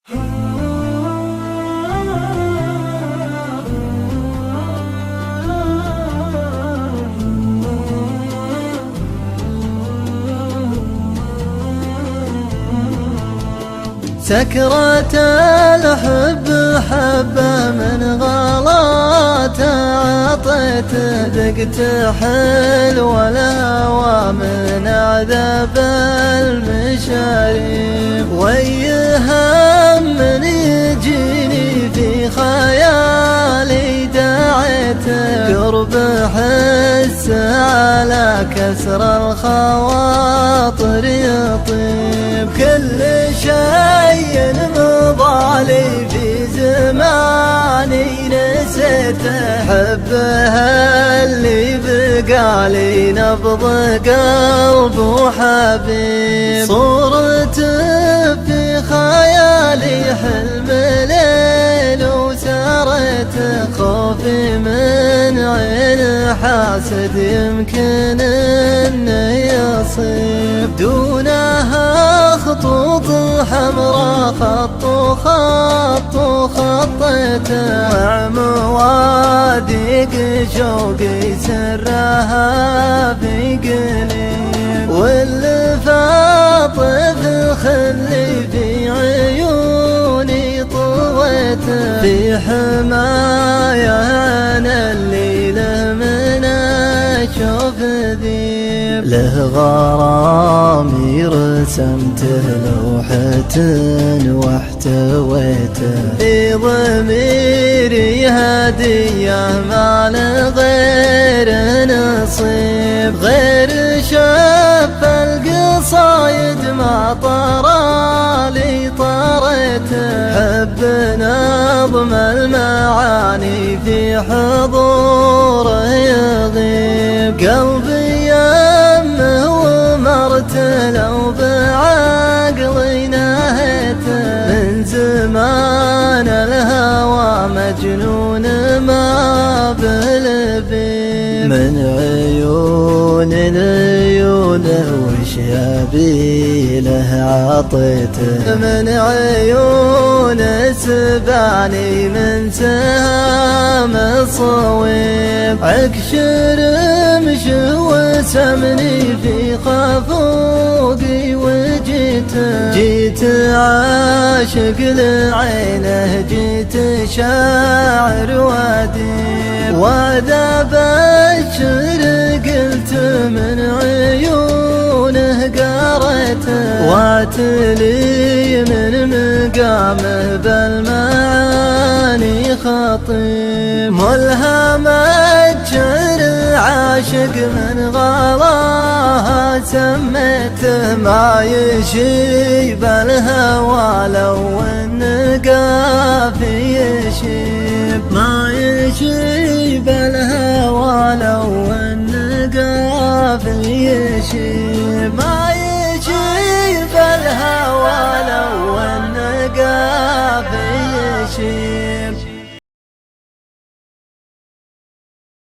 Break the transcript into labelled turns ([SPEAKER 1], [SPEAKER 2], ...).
[SPEAKER 1] سكرة الحب حبة من غلات عطيته، ذقت حلو الهوى من عذاب المشاريب، وي هم يجيني في خيالي دعيته، قرب حس على كسر الخواطر يطيب، كل شيء مضالي في زماني نسيته، حبها اللي بقالي نبض قلب وحبيب، صورته في خيالي حلم ليل وسرته، خوفي من عين حاسد يمكن انه يصيب، دونها خطوط حمراء خط خطيته، مع موادق شوقي سرها في قليب، واللفاطف خلي في عيوني طويته، في حماية عن الليل من اشوف ذيب، له غرامي رسمته لوحة واحتويته، في ضميري هدية ما لغير نصيب، غير شف القصايد ما طرالي طريته، حب نظم المعاني في حضوره يغيب، قلبي يمه ومرتله بعقلي نهيته، من زمان الهوى مجنون ما بلبيب، من عيون لعيونه وش يبي له عطيته، من عيون سباني من سهام الصويب، عكش رمش وسمني في خفوقي جيت عاشق لعينه، جيت شاعر واديب، وذا بشر قلت من عيونه قريته، واتلي من مقامه بالمعاني خطيب، ملهمة شعر عاشق من غلاها سميته، ما يشيب الهوى لو النقافي يشيب، ما يشيب الهوى لو النقافي يشيب، ما